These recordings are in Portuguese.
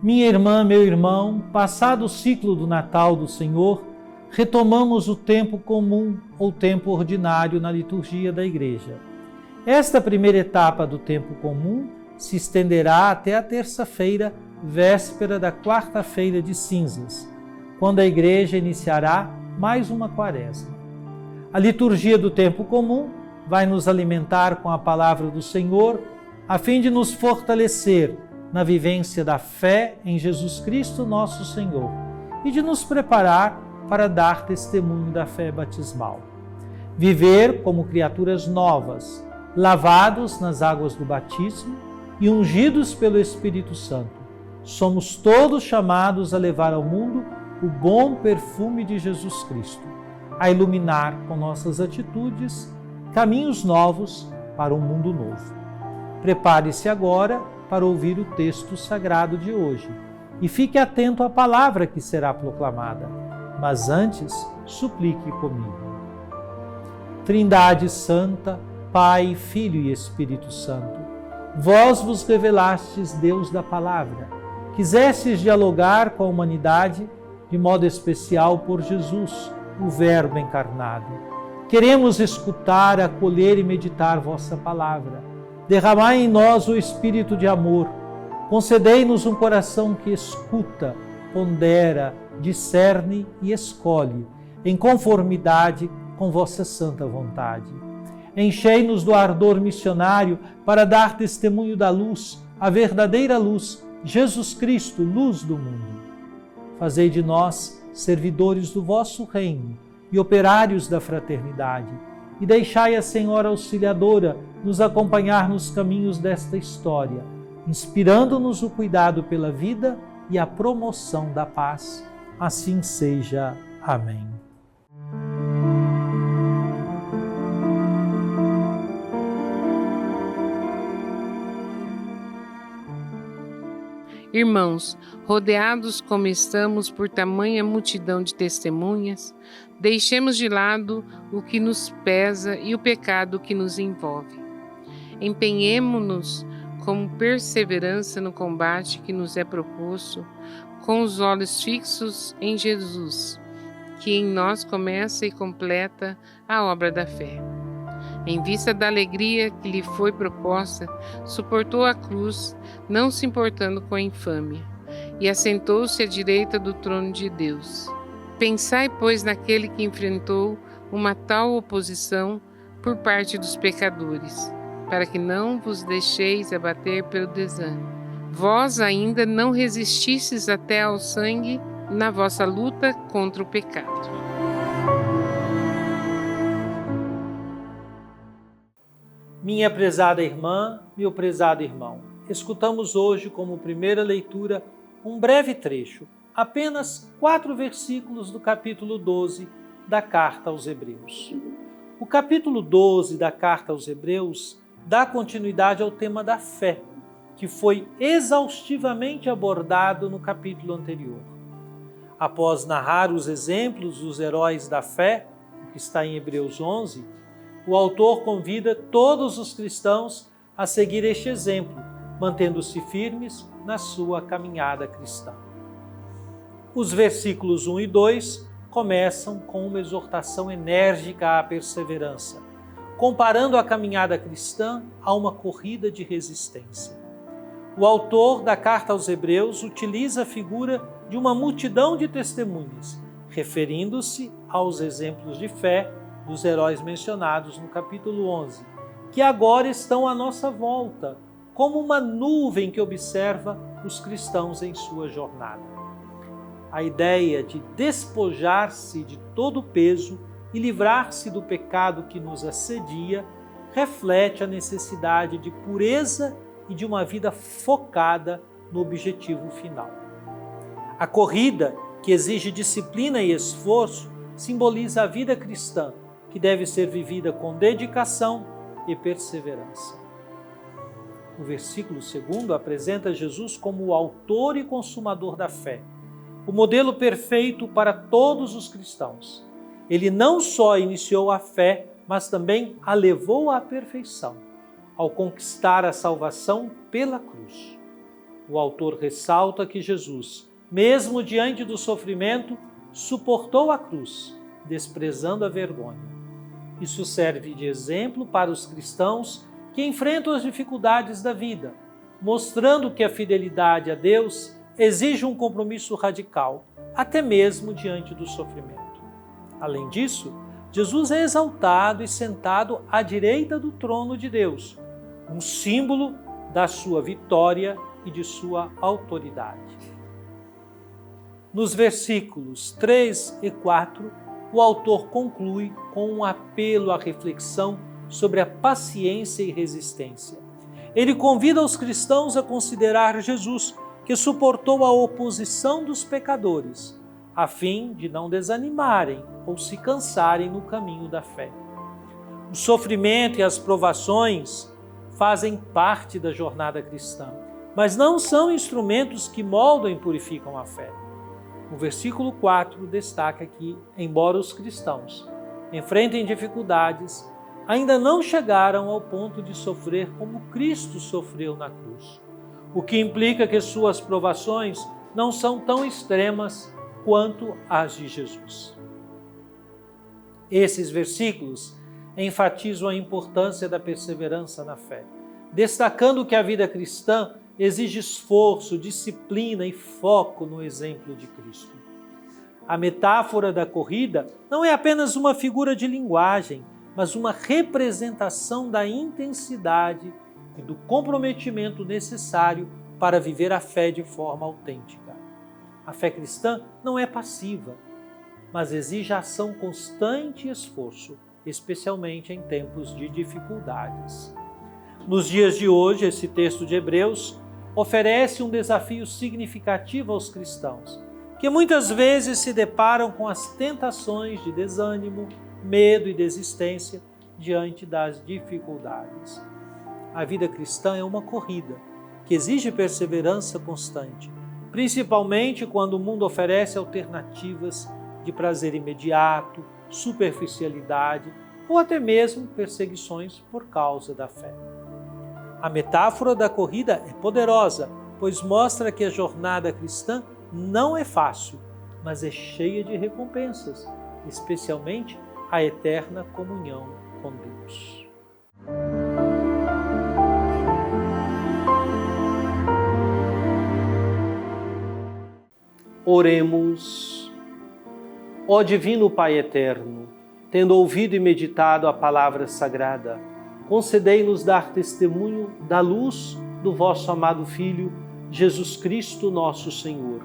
Minha irmã, meu irmão, passado o ciclo do Natal do Senhor, retomamos o tempo comum ou tempo ordinário na liturgia da Igreja. Esta primeira etapa do tempo comum se estenderá até a terça-feira, véspera da quarta-feira de cinzas, quando a Igreja iniciará mais uma quaresma. A liturgia do tempo comum vai nos alimentar com a palavra do Senhor, a fim de nos fortalecer na vivência da fé em Jesus Cristo, nosso Senhor, e de nos preparar para dar testemunho da fé batismal. Viver como criaturas novas, lavados nas águas do batismo e ungidos pelo Espírito Santo. Somos todos chamados a levar ao mundo o bom perfume de Jesus Cristo, a iluminar com nossas atitudes caminhos novos para um mundo novo. Prepare-se agora para ouvir o texto sagrado de hoje e fique atento à palavra que será proclamada, mas antes suplique comigo. Trindade Santa, Pai, Filho e Espírito Santo, vós vos revelastes Deus da palavra, quisestes dialogar com a humanidade de modo especial por Jesus, o Verbo encarnado. Queremos escutar, acolher e meditar vossa palavra. Derramai em nós o espírito de amor. Concedei-nos um coração que escuta, pondera, discerne e escolhe, em conformidade com vossa santa vontade. Enchei-nos do ardor missionário para dar testemunho da luz, a verdadeira luz, Jesus Cristo, luz do mundo. Fazei de nós servidores do vosso reino e operários da fraternidade, e deixai a Senhora Auxiliadora nos acompanhar nos caminhos desta história, inspirando-nos o cuidado pela vida e a promoção da paz. Assim seja. Amém. Irmãos, rodeados como estamos por tamanha multidão de testemunhas, deixemos de lado o que nos pesa e o pecado que nos envolve. Empenhemo-nos com perseverança no combate que nos é proposto, com os olhos fixos em Jesus, que em nós começa e completa a obra da fé. Em vista da alegria que lhe foi proposta, suportou a cruz, não se importando com a infâmia, e assentou-se à direita do trono de Deus. Pensai, pois, naquele que enfrentou uma tal oposição por parte dos pecadores, para que não vos deixeis abater pelo desânimo. Vós ainda não resististes até ao sangue na vossa luta contra o pecado. Minha prezada irmã, meu prezado irmão, escutamos hoje como primeira leitura um breve trecho, apenas 4 versículos do capítulo 12 da Carta aos Hebreus. O capítulo 12 da Carta aos Hebreus dá continuidade ao tema da fé, que foi exaustivamente abordado no capítulo anterior. Após narrar os exemplos dos heróis da fé, que está em Hebreus 11, o autor convida todos os cristãos a seguir este exemplo, mantendo-se firmes na sua caminhada cristã. Os versículos 1 e 2 começam com uma exortação enérgica à perseverança, comparando a caminhada cristã a uma corrida de resistência. O autor da Carta aos Hebreus utiliza a figura de uma multidão de testemunhas, referindo-se aos exemplos de fé dos heróis mencionados no capítulo 11, que agora estão à nossa volta, como uma nuvem que observa os cristãos em sua jornada. A ideia de despojar-se de todo o peso e livrar-se do pecado que nos assedia reflete a necessidade de pureza e de uma vida focada no objetivo final. A corrida, que exige disciplina e esforço, simboliza a vida cristã, que deve ser vivida com dedicação e perseverança. O versículo 2 apresenta Jesus como o autor e consumador da fé, o modelo perfeito para todos os cristãos. Ele não só iniciou a fé, mas também a levou à perfeição, ao conquistar a salvação pela cruz. O autor ressalta que Jesus, mesmo diante do sofrimento, suportou a cruz, desprezando a vergonha. Isso serve de exemplo para os cristãos que enfrentam as dificuldades da vida, mostrando que a fidelidade a Deus exige um compromisso radical, até mesmo diante do sofrimento. Além disso, Jesus é exaltado e sentado à direita do trono de Deus, um símbolo da sua vitória e de sua autoridade. Nos versículos 3 e 4, o autor conclui com um apelo à reflexão sobre a paciência e resistência. Ele convida os cristãos a considerar Jesus, que suportou a oposição dos pecadores, a fim de não desanimarem ou se cansarem no caminho da fé. O sofrimento e as provações fazem parte da jornada cristã, mas não são instrumentos que moldam e purificam a fé. O versículo 4 destaca que, embora os cristãos enfrentem dificuldades, ainda não chegaram ao ponto de sofrer como Cristo sofreu na cruz, o que implica que suas provações não são tão extremas quanto as de Jesus. Esses versículos enfatizam a importância da perseverança na fé, destacando que a vida cristã exige esforço, disciplina e foco no exemplo de Cristo. A metáfora da corrida não é apenas uma figura de linguagem, mas uma representação da intensidade e do comprometimento necessário para viver a fé de forma autêntica. A fé cristã não é passiva, mas exige ação constante e esforço, especialmente em tempos de dificuldades. Nos dias de hoje, esse texto de Hebreus oferece um desafio significativo aos cristãos, que muitas vezes se deparam com as tentações de desânimo, medo e desistência diante das dificuldades. A vida cristã é uma corrida que exige perseverança constante, principalmente quando o mundo oferece alternativas de prazer imediato, superficialidade ou até mesmo perseguições por causa da fé. A metáfora da corrida é poderosa, pois mostra que a jornada cristã não é fácil, mas é cheia de recompensas, especialmente a eterna comunhão com Deus. Oremos. Ó Divino Pai Eterno, tendo ouvido e meditado a palavra sagrada, concedei-nos dar testemunho da luz do vosso amado Filho, Jesus Cristo, nosso Senhor.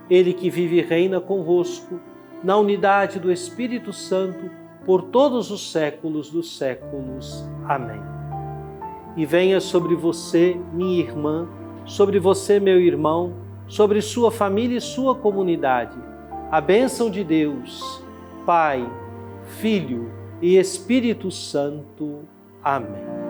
Ele que vive e reina convosco, na unidade do Espírito Santo, por todos os séculos dos séculos. Amém. E venha sobre você, minha irmã, sobre você, meu irmão, sobre sua família e sua comunidade, a bênção de Deus, Pai, Filho e Espírito Santo. Amém.